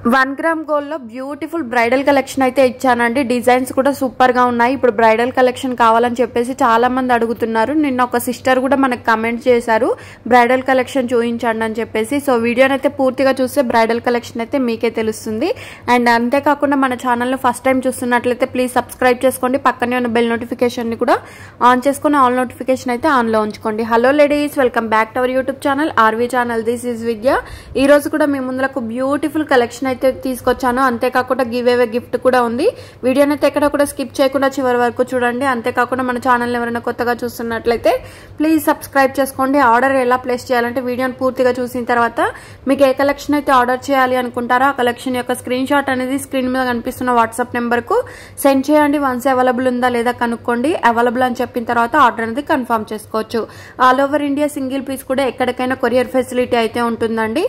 1 gram gold లో beautiful bridal collection అయితే ఇచ్చానండి. డిజైన్స్ కూడా సూపర్ గా ఉన్నాయి. ఇప్పుడు బ్రైడల్ కలెక్షన్ కావాలని చెప్పేసి చాలా మంది అడుగుతున్నారు. నిన్న ఒక సిస్టర్ కూడా మనకు కమెంట్ చేశారు బ్రైడల్ కలెక్షన్ చూపించండి అని చెప్పేసి. సో వీడియోని అయితే పూర్తిగా చూస్తే బ్రైడల్ కలెక్షన్ అయితే మీకే తెలుస్తుంది. అండ్ అంతేకాకుండా మన ఛానల్ ఫస్ట్ టైం చూస్తున్నట్లయితే ప్లీజ్ సబ్స్క్రైబ్ చేసుకోండి. పక్కనే ఉన్న బెల్ నోటిఫికేషన్ ని కూడా ఆన్ చేసుకుని ఆల్ నోటిఫికేషన్ అయితే ఆన్ లో ఉంచుకోండి. Hello ladies, welcome back to our YouTube channel RV channel. This is Vidya. ఈ రోజు కూడా మీ ముందులకు బ్యూటిఫుల్ కలెక్షన్ అయితే తీసుకొచ్చాను. అంతేకాకుండా గివ్ అవే గిఫ్ట్ కూడా ఉంది. వీడియోని అయితే ఎక్కడ కూడా స్కిప్ చేయకుండా చివరి వరకు చూడండి. అంతేకాకుండా మన ఛానల్ ఎవరైనా కొత్తగా చూస్తున్నట్లయితే ప్లీజ్ సబ్స్క్రైబ్ చేసుకోండి. ఆర్డర్ ఎలా ప్లేస్ చేయాలంటే వీడియోని పూర్తిగా చూసిన తర్వాత మీకు ఏ కలెక్షన్ అయితే ఆర్డర్ చేయాలి అనుకుంటారో ఆ కలెక్షన్ యొక్క స్క్రీన్ షాట్ అనేది స్క్రీన్ మీద కనిపిస్తున్న వాట్సాప్ నెంబర్ కు సెండ్ చేయండి. వన్స్ అవైలబుల్ ఉందా లేదా కనుక్కోండి. అవైలబుల్ అని చెప్పిన తర్వాత ఆర్డర్ అనేది కన్ఫర్మ్ చేసుకోవచ్చు. All over India single piece కూడా ఎక్కడికైనా కొరియర్ ఫెసిలిటీ అయితే ఉంటుందండి.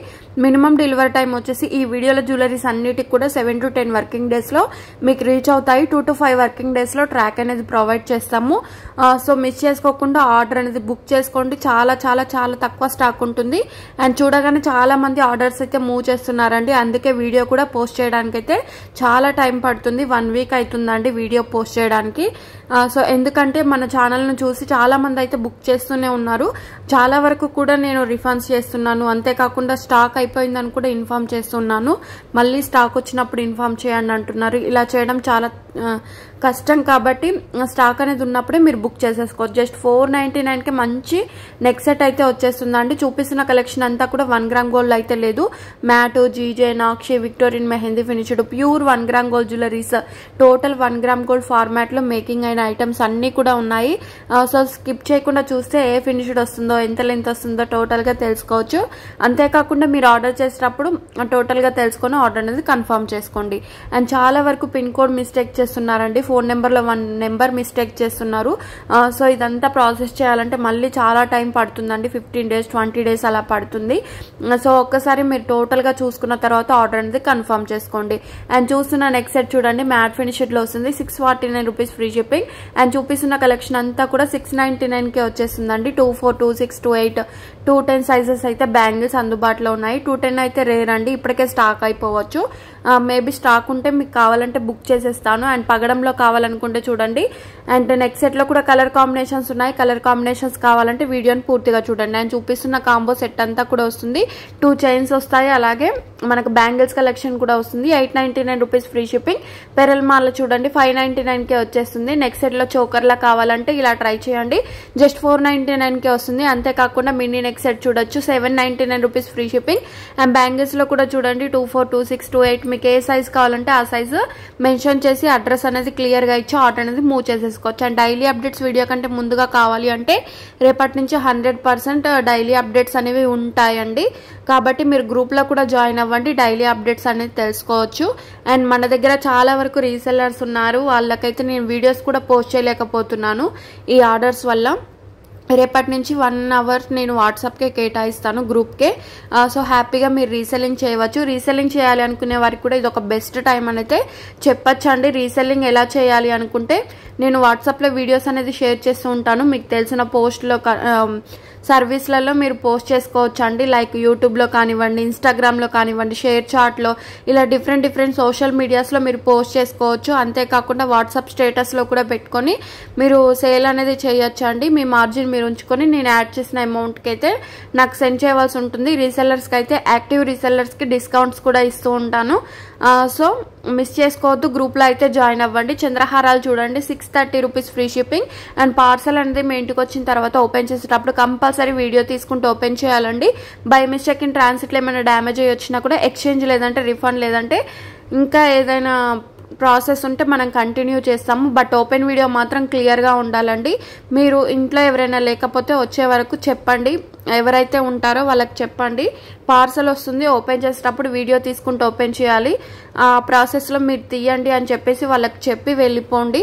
మినిమం డెలివరీ టైం వచ్చేసి ఈ వీడియోలో జ్యువెలరీస్ అన్నిటికి కూడా 7 to 10 వర్కింగ్ డేస్ లో మీకు రీచ్ అవుతాయి. 2 to 5 వర్కింగ్ డేస్ లో ట్రాక్ అనేది ప్రొవైడ్ చేస్తాము. సో మిస్ చేసుకోకుండా ఆర్డర్ అనేది బుక్ చేసుకోండి. చాలా చాలా చాలా తక్కువ స్టాక్ ఉంటుంది. అండ్ చూడగానే చాలా మంది ఆర్డర్స్ అయితే మూవ్ చేస్తున్నారండి. అందుకే వీడియో కూడా పోస్ట్ చేయడానికి అయితే చాలా టైం పడుతుంది. 1 వీక్ అవుతుందండి వీడియో పోస్ట్ చేయడానికి. సో ఎందుకంటే మన ఛానల్ ను చూసి చాలా మంది అయితే బుక్ చేస్తూనే ఉన్నారు. చాలా వరకు కూడా నేను రిఫండ్స్ చేస్తున్నాను. అంతేకాకుండా స్టాక్ అయిపోయిందని కూడా ఇన్ఫార్మ్ చేస్తున్నాను. మళ్ళీ స్టాక్ వచ్చినప్పుడు ఇన్ఫార్మ్ చేయండి అంటున్నారు. ఇలా చేయడం చాలా కష్టం కాబట్టి స్టాక్ అనేది ఉన్నప్పుడే మీరు బుక్ చేసేసుకోవచ్చు. జస్ట్ 499 కి మంచి నెక్ సెట్ అయితే వచ్చేస్తుందండి. చూపిస్తున్న కలెక్షన్ అంతా కూడా 1 గ్రామ్ గోల్డ్ అయితే లేదు. Matte, GJ, nakshi, Victorian mehndi finished pure 1 gram gold jewelleries total 1 gram gold format లో మేకింగ్ అయిన ఐటమ్స్ అన్ని కూడా ఉన్నాయి. సో స్కిప్ చేయకుండా చూస్తే ఏ ఫినిష్డ్ వస్తుందో ఎంత లెంత్ వస్తుందో టోటల్ గా తెలుసుకోవచ్చు. అంతేకాకుండా మీరు ఆర్డర్ చేసేటప్పుడు టోటల్ గా తెలుసుకొని ఆర్డర్ అనేది కన్ఫర్మ్ చేసుకోండి. అండ్ చాలా వరకు పిన్ కోడ్ మిస్టేక్ చేస్తున్నారండి. ఫోన్ నెంబర్ లో 1 నెంబర్ మిస్టేక్ చేస్తున్నారు. సో ఇదంతా ప్రాసెస్ చేయాలంటే మళ్ళీ చాలా టైం పడుతుందండి. 15 days 20 days అలా పడుతుంది. సో ఒక్కసారి మీరు టోటల్ గా చూసుకున్న తర్వాత ఆర్డర్ అనేది కన్ఫర్మ్ చేసుకోండి. అండ్ చూస్తున్న నెక్స్ట్ సెట్ చూడండి, మ్యాట్ ఫినిష్డ్ లో వస్తుంది. 649 రూపీస్ ఫ్రీ షిప్పింగ్. అండ్ చూపిస్తున్న కలెక్షన్ అంతా కూడా 699 కే వచ్చేస్తుందండి. 24, 26, 28, 210 సైజెస్ అయితే బ్యాంగిల్స్ అందుబాటులో ఉన్నాయి. 210 అయితే రేర్ అండి, ఇప్పటికే స్టాక్ అయిపోవచ్చు. మేబీ స్టాక్ ఉంటే మీకు కావాలంటే బుక్ చేసేస్తాను. అండ్ పగడంలో కావాలనుకుంటే చూడండి. అండ్ నెక్స్ట్ సెట్ లో కూడా కలర్ కాంబినేషన్స్ ఉన్నాయి. కలర్ కాంబినేషన్స్ కావాలంటే వీడియోని పూర్తిగా చూడండి. అండ్ చూపిస్తున్న కాంబో సెట్ అంతా కూడా వస్తుంది. 2 చైన్స్ వస్తాయి. అలాగే మనకు బ్యాంగిల్స్ కలెక్షన్ కూడా వస్తుంది. 899 రూపీస్ ఫ్రీ షిప్పింగ్. పెరల్ మాల చూడండి 599 కే వచ్చేస్తుంది. నెక్స్ట్ సెట్ లో చోకర్లా కావాలంటే ఇలా ట్రై చేయండి. జస్ట్ 499 కే వస్తుంది. అంతేకాకుండా మినీ నెక్స్ట్ సెట్ చూడొచ్చు 799 rupees free shipping. And bangles లో కూడా చూడండి 24, 26, 28 మీకు ఏ సైజ్ కావాలంటే ఆ సైజు మెన్షన్ చేసి అడ్రస్ అనేది క్లియర్ గా ఇచ్చి ఆర్డర్ అనేది మూవ్ చేసేసుకోవచ్చు. అండ్ డైలీ అప్డేట్స్ వీడియో కంటే ముందుగా కావాలి అంటే రేపటి నుంచి 100% డైలీ అప్డేట్స్ అనేవి ఉంటాయండి. కాబట్టి మీరు గ్రూప్ లో కూడా జాయిన్ అవ్వండి. డైలీ అప్డేట్స్ అనేది తెలుసుకోవచ్చు. అండ్ మన దగ్గర చాలా వరకు రీసెల్లర్స్ ఉన్నారు. వాళ్ళకైతే నేను వీడియోస్ కూడా పోస్ట్ చేయలేకపోతున్నాను ఈ ఆర్డర్స్ వల్ల. రేపటి నుంచి 1 hour నేను వాట్సాప్కే కేటాయిస్తాను గ్రూప్కే. సో హ్యాపీగా మీరు రీసెల్లింగ్ చేయవచ్చు. రీసెల్లింగ్ చేయాలి అనుకునే వారికి కూడా ఇది ఒక బెస్ట్ టైం అనేది చెప్పచ్చండి. రీసెల్లింగ్ ఎలా చేయాలి అనుకుంటే నేను వాట్సాప్లో వీడియోస్ అనేది షేర్ చేస్తూ ఉంటాను. మీకు తెలిసిన పోస్ట్లో సర్వీస్లలో మీరు పోస్ట్ చేసుకోవచ్చు అండి. లైక్ యూట్యూబ్లో కానివ్వండి, ఇన్స్టాగ్రామ్లో కానివ్వండి, షేర్ చాట్లో ఇలా డిఫరెంట్ సోషల్ మీడియాస్లో మీరు పోస్ట్ చేసుకోవచ్చు. అంతేకాకుండా వాట్సాప్ స్టేటస్లో కూడా పెట్టుకొని మీరు సేల్ అనేది చేయొచ్చు అండి. మీ మార్జిన్ మీరు ఉంచుకొని నేను యాడ్ చేసిన అమౌంట్కి అయితే నాకు సెండ్ చేయవలసి ఉంటుంది. రీసెల్లర్స్కి అయితే యాక్టివ్ రీసెల్లర్స్కి డిస్కౌంట్స్ కూడా ఇస్తూ ఉంటాను. సో మిస్ చేసుకోవద్దు. గ్రూప్లో అయితే జాయిన్ అవ్వండి. చంద్రహారాలు చూడండి 630 rupees free shipping. And parcel అనేది మీ ఇంటికి వచ్చిన తర్వాత ఓపెన్ చేసేటప్పుడు కంపల్సరీ వీడియో తీసుకుంటూ ఓపెన్ చేయాలండి. బై మిస్టేక్ ఇన్ ట్రాన్సిట్లో ఏమైనా డ్యామేజ్ అయ్యి వచ్చినా కూడా ఎక్స్చేంజ్ లేదంటే రిఫండ్ లేదంటే ఇంకా ఏదైనా ప్రాసెస్ ఉంటే మనం కంటిన్యూ చేస్తాము. బట్ ఓపెన్ వీడియో మాత్రం క్లియర్గా ఉండాలండి. మీరు ఇంట్లో ఎవరైనా లేకపోతే వచ్చే వరకు చెప్పండి. ఎవరైతే ఉంటారో వాళ్ళకి చెప్పండి. పార్సల్ వస్తుంది, ఓపెన్ చేసేటప్పుడు వీడియో తీసుకుంటూ ఓపెన్ చేయాలి. ఆ ప్రాసెస్లో మీరు తీయండి అని చెప్పేసి వాళ్ళకి చెప్పి వెళ్ళిపోండి.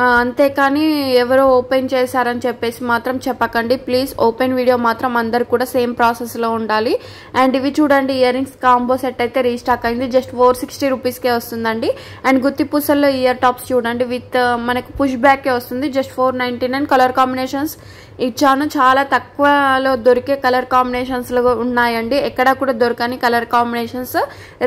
అంతేకాని ఎవరో ఓపెన్ చేశారని చెప్పేసి మాత్రం చెప్పకండి ప్లీజ్. ఓపెన్ వీడియో మాత్రం అందరు కూడా సేమ్ ప్రాసెస్లో ఉండాలి. అండ్ ఇవి చూడండి ఇయర్ రింగ్స్ కాంబో సెట్ అయితే రీస్టాక్ అయింది. జస్ట్ 460 రూపీస్కే వస్తుందండి. అండ్ గుత్తి పూసల్లో ఇయర్ టాప్స్ చూడండి విత్ మనకు పుష్ బ్యాకే వస్తుంది. జస్ట్ 499. కలర్ కాంబినేషన్స్ ఇచ్చాను. చాలా తక్కువలో దొరికే కలర్ కాంబినేషన్స్లో ఉన్నాయండి. ఎక్కడ కూడా దొరకని colour combinations,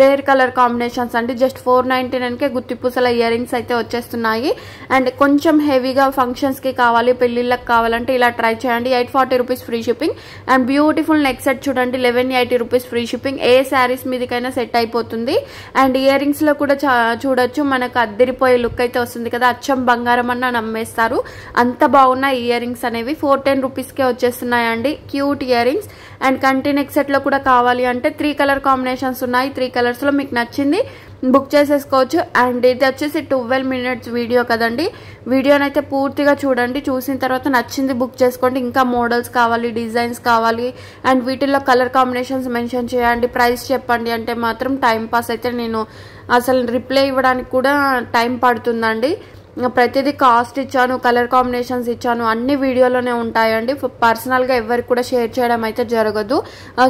rare colour combinations అండి. జస్ట్ 499కే గుత్తి పూసల ఇయర్ రింగ్స్ అయితే వచ్చేస్తున్నాయి. అండ్ కొంచెం హెవీగా ఫంక్షన్స్కి కావాలి, పెళ్ళిళ్ళకి కావాలంటే ఇలా ట్రై చేయండి. 840 rupees free shipping. And beautiful neck set చూడండి 1180 రూపీస్ ఫ్రీ షిప్పింగ్. ఏ శారీస్ మీదకైనా సెట్ అయిపోతుంది. అండ్ ఇయర్ రింగ్స్లో కూడా చూడొచ్చు మనకు అద్దరిపోయే లుక్ అయితే వస్తుంది కదా, అచ్చం బంగారం అన్న నమ్మేస్తారు. అంత బాగున్నాయి ఇయర్ రింగ్స్ అనేవి. 410 రూపీస్కే వచ్చేస్తున్నాయండి క్యూట్ ఇయర్ రింగ్స్. అండ్ కంటి నెక్ సెట్లో కూడా కావాలి అంటే 3 కలర్ కాంబినేషన్స్ ఉన్నాయి. 3 కలర్స్లో మీకు నచ్చింది బుక్ చేసేసుకోవచ్చు. అండ్ ఇది వచ్చేసి 12 minutes వీడియో కదండి. వీడియోనైతే పూర్తిగా చూడండి. చూసిన తర్వాత నచ్చింది బుక్ చేసుకోండి. ఇంకా మోడల్స్ కావాలి, డిజైన్స్ కావాలి అండ్ వీటిల్లో కలర్ కాంబినేషన్స్ మెన్షన్ చేయండి, ప్రైస్ చెప్పండి అంటే మాత్రం టైం పాస్ అయితే నేను అసలు రిప్లై ఇవ్వడానికి కూడా టైం పడుతుందండి. ప్రతిదీ కాస్ట్ ఇచ్చాను, కలర్ కాంబినేషన్స్ ఇచ్చాను, అన్ని వీడియోలోనే ఉంటాయండి. పర్సనల్గా ఎవరికి కూడా షేర్ చేయడం అయితే జరగదు.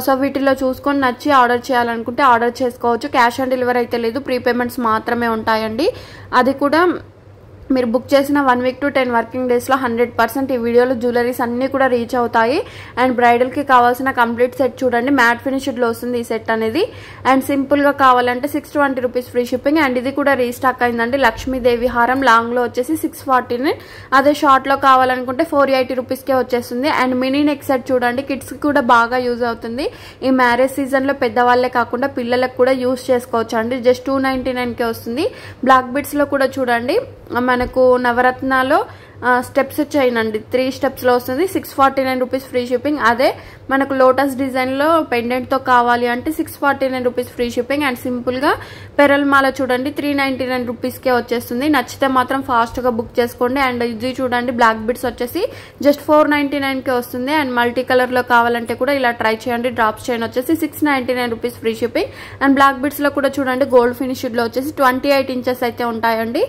సో వీటిలో చూసుకొని నచ్చి ఆర్డర్ చేయాలనుకుంటే ఆర్డర్ చేసుకోవచ్చు. క్యాష్ ఆన్ డెలివరీ అయితే లేదు, ప్రీపేమెంట్స్ మాత్రమే ఉంటాయండి. అది కూడా మీరు బుక్ చేసిన 1 week to 10 working daysలో 100% ఈ వీడియోలో జ్యువెలరీస్ అన్నీ కూడా రీచ్ అవుతాయి. అండ్ బ్రైడల్కి కావాల్సిన కంప్లీట్ సెట్ చూడండి మ్యాట్ ఫినిష్డ్లో వస్తుంది ఈ సెట్ అనేది. అండ్ సింపుల్గా కావాలంటే 620 రూపీస్ ఫ్రీ షిప్పింగ్. అండ్ ఇది కూడా రీస్టాక్ అయిందండి. లక్ష్మీదేవి హారం లాంగ్లో వచ్చేసి 649. అదే షార్ట్లో కావాలనుకుంటే 480 రూపీస్కే వచ్చేస్తుంది. అండ్ మినీ నెక్ సెట్ చూడండి కిడ్స్కి కూడా బాగా యూజ్ అవుతుంది. ఈ మ్యారేజ్ సీజన్లో పెద్దవాళ్ళే కాకుండా పిల్లలకు కూడా యూజ్ చేసుకోవచ్చు అండి. జస్ట్ 299కే వస్తుంది. బ్లాక్ బిడ్స్లో కూడా చూడండి మనకు నవరత్నాలో స్టెప్స్ వచ్చాయినండి. 3 స్టెప్స్లో వస్తుంది. 649 రూపీస్ ఫ్రీ షిప్పింగ్. అదే మనకు లోటస్ డిజైన్లో పెండెంట్తో కావాలి అంటే 649 రూపీస్ ఫ్రీ షిప్పింగ్. అండ్ సింపుల్గా పెరల్ మాల చూడండి 399 రూపీస్కే వచ్చేస్తుంది. నచ్చితే మాత్రం ఫాస్ట్గా బుక్ చేసుకోండి. అండ్ ఇది చూడండి బ్లాక్ బిడ్స్ వచ్చేసి జస్ట్ 499కే వస్తుంది. అండ్ మల్టీ కలర్లో కావాలంటే కూడా ఇలా ట్రై చేయండి. డ్రాప్స్ చైన్ వచ్చేసి 699 rupees free shipping. And black బిడ్స్లో కూడా చూడండి గోల్డ్ ఫినిష్డ్లో వచ్చేసి 28 inches అయితే ఉంటాయండి.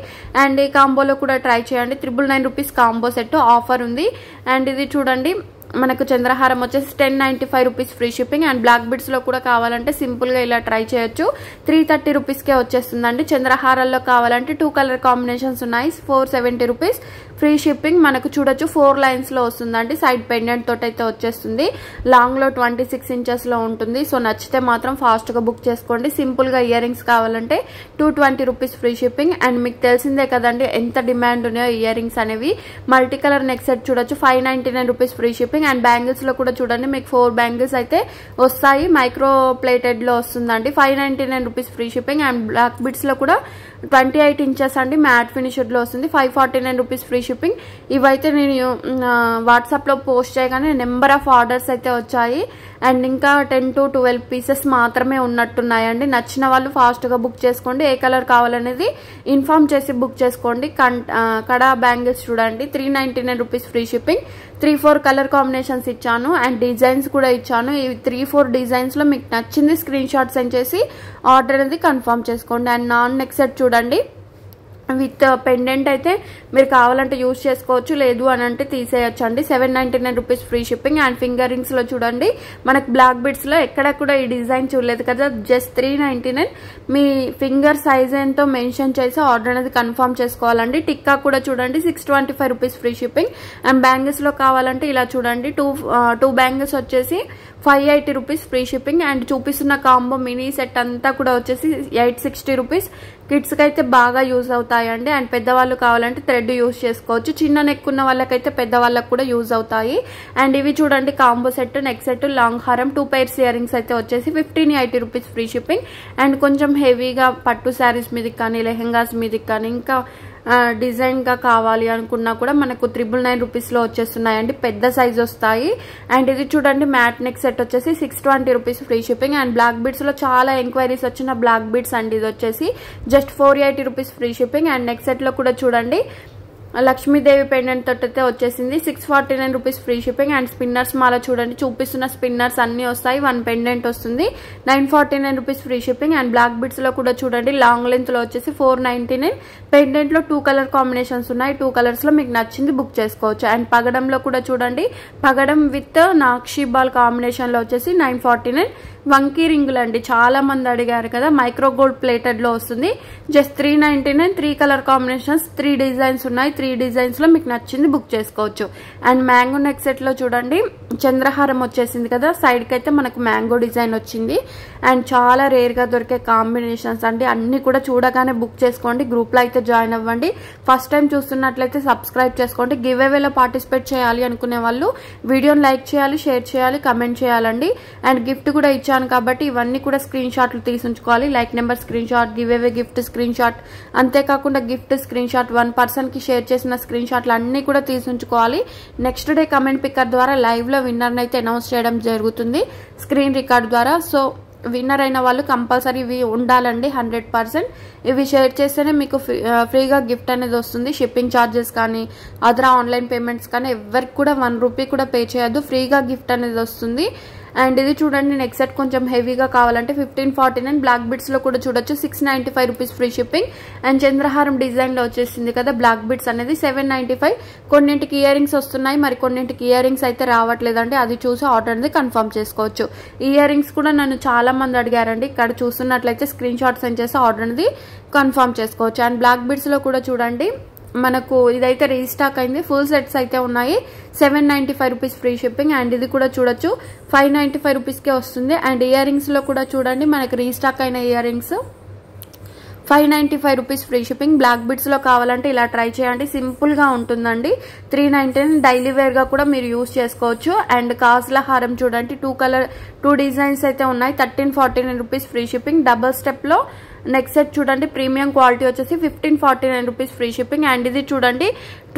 అండ్ ఈ కాంబోలో కూడా ట్రై చేయండి. 999 రూపీస్ కాంబో సెట్ ఆఫర్ ఉంది. అండ్ ఇది చూడండి మనకు చంద్రహారం వచ్చేసి 1095 rupees free shipping. And black బిడ్స్లో కూడా కావాలంటే సింపుల్గా ఇలా ట్రై చేయొచ్చు. 330 రూపీస్కే వచ్చేస్తుందండి. చంద్రహారాల్లో కావాలంటే 2 కలర్ కాంబినేషన్స్ ఉన్నాయి. 470 రూపీస్ ఫ్రీ షిప్పింగ్. మనకు చూడొచ్చు 4 లైన్స్లో వస్తుందండి. సైడ్ పెండెంట్ తోటి అయితే వచ్చేస్తుంది. లాంగ్లో 26 inchesలో ఉంటుంది. సో నచ్చితే మాత్రం ఫాస్ట్గా బుక్ చేసుకోండి. సింపుల్గా ఇయర్ రింగ్స్ కావాలంటే 220 రూపీస్ ఫ్రీ షిప్పింగ్. అండ్ మీకు తెలిసిందే కదండి ఎంత డిమాండ్ ఉన్నాయో ఇయర్ రింగ్స్ అనేవి. మల్టీ కలర్ నెక్ సెట్ చూడొచ్చు 599 rupees free shipping. And bangles లో కూడా చూడండి మీకు 4 బ్యాంగిల్స్ అయితే వస్తాయి. మైక్రో ప్లేటెడ్ లో వస్తుందండి. 599 rupees free shipping. And black beads లో కూడా 28 inches అండి మ్యాట్ ఫినిష్డ్ లో వస్తుంది. 549 రూపీస్ ఫ్రీ షిప్పింగ్. ఇవైతే నేను వాట్సాప్ లో పోస్ట్ చేయగానే నెంబర్ ఆఫ్ ఆర్డర్స్ అయితే వచ్చాయి. అండ్ ఇంకా 10 to 12 పీసెస్ మాత్రమే ఉన్నట్టున్నాయండి. నచ్చిన వాళ్ళు ఫాస్ట్ గా బుక్ చేసుకోండి. ఏ కలర్ కావాలనేది ఇన్ఫార్మ్ చేసి బుక్ చేసుకోండి. కడా బ్యాంగిల్స్ చూడండి 399 rupees free shipping. 3-4 colour combinations ఇచ్చాను. అండ్ డిజైన్స్ కూడా ఇచ్చాను. ఈ 3-4 డిజైన్స్ లో మీకు నచ్చింది స్క్రీన్ షాట్ సెండ్ చేసి ఆర్డర్ అనేది కన్ఫర్మ్ చేసుకోండి. అండ్ నాన్ నెక్ సెట్ చూడండి విత్ పెండెంట్ అయితే మీరు కావాలంటే యూజ్ చేసుకోవచ్చు, లేదు అని అంటే తీసేయచ్చు అండి. 799 rupees free shipping. And finger rings లో చూడండి మనకు బ్లాక్ బిడ్స్ లో ఎక్కడ కూడా ఈ డిజైన్ చూడలేదు కదా, జస్ట్ 399. మీ ఫింగర్ సైజ్ ఎంతో మెన్షన్ చేసి ఆర్డర్ అనేది కన్ఫర్మ్ చేసుకోవాలండి. టిక్కా కూడా చూడండి 625 rupees free shipping. And bangles లో కావాలంటే ఇలా చూడండి 2 బ్యాంగిల్స్ వచ్చేసి 580 రూపీస్ ఫ్రీ షిప్పింగ్. అండ్ చూపిస్తున్న కాంబో మినీ సెట్ అంతా కూడా వచ్చేసి 860 రూపీస్. కిడ్స్ కి అయితే బాగా యూజ్ అవుతాయండి. అండ్ పెద్దవాళ్ళు కావాలంటే థ్రెడ్ యూజ్ చేసుకోవచ్చు. చిన్న నెక్ ఉన్న వాళ్ళకైతే పెద్దవాళ్ళకి కూడా యూజ్ అవుతాయి. అండ్ ఇవి చూడండి combo set, neck set, long హారం, 2 pairs ఇయర్ రింగ్స్ అయితే వచ్చేసి 1580 రూపీస్ ఫ్రీ షిప్పింగ్. అండ్ కొంచెం హెవీగా పట్టు శారీస్ మీదకి కానీ లెహెంగాస్ మీదకి కానీ ఇంకా డిజైన్ గా కావాలి అనుకున్నా కూడా మనకు 999 రూపీస్ లో వచ్చేస్తున్నాయండి. పెద్ద సైజ్ వస్తాయి. అండ్ ఇది చూడండి మ్యాట్ నెక్ సెట్ వచ్చేసి 620 rupees free shipping. And black beads లో చాలా ఎంక్వైరీస్ వచ్చిన బ్లాక్ బిడ్స్ అండ్ ఇది వచ్చేసి just 480 rupees free shipping. And neck set లో కూడా చూడండి లక్ష్మీదేవి పెండెంట్ తోటైతే వచ్చేసింది 649 rupees free shipping. And spinners మాల చూడండి, చూపిస్తున్న స్పిన్నర్స్ అన్ని వస్తాయి, 1 పెండెంట్ వస్తుంది, 949 rupees free shipping. And black beads లో కూడా చూడండి లాంగ్ లెంత్ లో వచ్చేసి 499. పెండెంట్ లో 2 కలర్ కాంబినేషన్స్ ఉన్నాయి, 2 కలర్స్ లో మీకు నచ్చింది బుక్ చేసుకోవచ్చు. అండ్ పగడంలో కూడా చూడండి, పగడం విత్ నాక్షి బాల్ కాంబినేషన్ లో వచ్చేసి 949. వంకీ రింగులు అండి, చాలా మంది అడిగారు కదా, మైక్రో గోల్డ్ ప్లేటెడ్ లో వస్తుంది, జస్ట్ 399. 3 కలర్ కాంబినేషన్స్, 3 డిజైన్స్ ఉన్నాయి, 3 డిజైన్స్ లో మీకు నచ్చింది బుక్ చేసుకోవచ్చు. అండ్ మ్యాంగో నెక్ సెట్ లో చూడండి చంద్రహారం వచ్చేసింది కదా, సైడ్ కి అయితే మనకు మ్యాంగో డిజైన్ వచ్చింది. అండ్ చాలా రేర్ గా దొరికే కాంబినేషన్స్ అండి, అన్ని కూడా చూడగానే బుక్ చేసుకోండి. గ్రూప్ లో అయితే జాయిన్ అవ్వండి. ఫస్ట్ టైం చూస్తున్నట్లయితే సబ్స్క్రైబ్ చేసుకోండి. గివ్ అవేలో పార్టిసిపేట్ చేయాలి అనుకునే వాళ్ళు వీడియోని లైక్ చేయాలి, షేర్ చేయాలి, కమెంట్ చేయాలండి. అండ్ గిఫ్ట్ కూడా ఇచ్చాను కాబట్టి ఇవన్నీ కూడా స్క్రీన్ షాట్లు తీసి ఉంచుకోవాలి. Like number screen shot, give away gift screen shot, అంతేకాకుండా గిఫ్ట్ స్క్రీన్ షాట్, 1 పర్సన్ కి షేర్ చేసిన స్క్రీన్ షాట్లు అన్ని కూడా తీసి ఉంచుకోవాలి. నెక్స్ట్ డే కమెంట్ పిక్కర్ ద్వారా లైవ్ లో విన్నర్ అయితే అనౌన్స్ చేయడం జరుగుతుంది స్క్రీన్ రికార్డ్ ద్వారా. సో విన్నర్ అయిన వాళ్ళు కంపల్సరీ ఇవి ఉండాలండి 100%. ఇవి షేర్ చేస్తేనే మీకు ఫ్రీగా గిఫ్ట్ అనేది వస్తుంది. షిప్పింగ్ ఛార్జెస్ కానీ అదర్ ఆన్లైన్ పేమెంట్స్ కానీ ఎవరికి కూడా 1 రూపీ కూడా పే చేయొద్దు, ఫ్రీగా గిఫ్ట్ అనేది వస్తుంది. అండ్ ఇది చూడండి నెక్ సెట్ కొంచెం హెవీగా కావాలంటే 1549. బ్లాక్ బిట్స్ లో కూడా చూడొచ్చు 695 రూపీస్ ఫ్రీ షిప్పింగ్. అండ్ చంద్రహారం డిజైన్ లో వచ్చేసింది కదా బ్లాక్ బిట్స్ అనేది 795. కొన్నింటికి ఇయర్ రింగ్స్ వస్తున్నాయి, మరి కొన్నింటికి ఇయర్ రింగ్స్ అయితే రావట్లేదండి, అది చూసి ఆర్డర్ అనేది కన్ఫర్మ్ చేసుకోవచ్చు. ఇయర్ రింగ్స్ కూడా నన్ను చాలా మంది అడిగారండి, ఇక్కడ చూస్తున్నట్లయితే స్క్రీన్ షాట్ సెండ్ చేసి ఆర్డర్ అనేది కన్ఫర్మ్ చేసుకోవచ్చు. అండ్ బ్లాక్ బిట్స్ లో కూడా చూడండి మనకు ఇదైతే రీస్టాక్ అయింది, ఫుల్ సెట్స్ అయితే ఉన్నాయి, 795 రూపీస్ ఫ్రీ షిప్పింగ్. అండ్ ఇది కూడా చూడొచ్చు 595 రూపీస్కే వస్తుంది. అండ్ ఇయర్ రింగ్స్ లో కూడా చూడండి మనకి రీస్టాక్ అయిన earrings 595 rupees free shipping. Black beads లో కావాలంటే ఇలా ట్రై చేయండి, సింపుల్ గా ఉంటుందండి. 399 డైలీ వేర్ గా కూడా మీరు యూజ్ చేసుకోవచ్చు. అండ్ కాసుల హారం చూడండి 2 డిజైన్స్ అయితే ఉన్నాయి, 1349 rupees free shipping. Double step లో నెక్ సెట్ చూడండి ప్రీమియం క్వాలిటీ వచ్చేసి 1549 రూపీస్ ఫ్రీ షిప్పింగ్. అండ్ ఇది చూడండి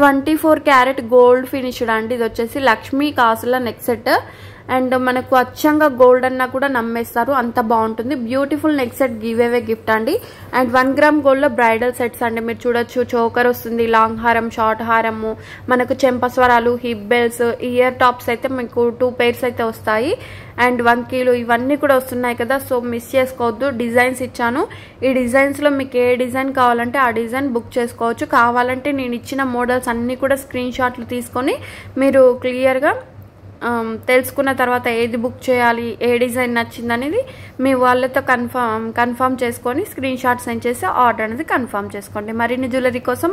24 క్యారెట్ గోల్డ్ ఫినిష్డ్ అండి, ఇది వచ్చేసి లక్ష్మీ కాసుల నెక్ సెట్. అండ్ మనకు అచ్చంగా గోల్డ్ అన్నా కూడా నమ్మేస్తారు, అంత బాగుంటుంది. Beautiful neck set give away gift అండి. అండ్ 1 గ్రామ్ గోల్డ్ లో బ్రైడల్ సెట్స్ అండి, మీరు చూడొచ్చు చోకర్ వస్తుంది, లాంగ్ హారం, షార్ట్ హారము, మనకు చెంపస్వరాలు, హిప్ బెల్స్, ఇయర్ టాప్స్ అయితే మీకు 2 పేర్స్ అయితే వస్తాయి. అండ్ వంకీలు ఇవన్నీ కూడా వస్తున్నాయి కదా, సో మిస్ చేసుకోవద్దు. డిజైన్స్ ఇచ్చాను, ఈ డిజైన్స్ లో మీకు ఏ డిజైన్ కావాలంటే ఆ డిజైన్ బుక్ చేసుకోవచ్చు. కావాలంటే నేను ఇచ్చిన మోడల్స్ అన్ని కూడా స్క్రీన్ షాట్లు తీసుకొని మీరు క్లియర్ గా తెలుసుకున్న తర్వాత ఏది బుక్ చేయాలి, ఏ డిజైన్ నచ్చింది అనేది మీ వాళ్ళతో కన్ఫర్మ్ చేసుకొని స్క్రీన్ షాట్ సెండ్ చేసి ఆర్డర్ అనేది కన్ఫర్మ్ చేసుకోండి. మరిన్ని జ్యువెలరీ కోసం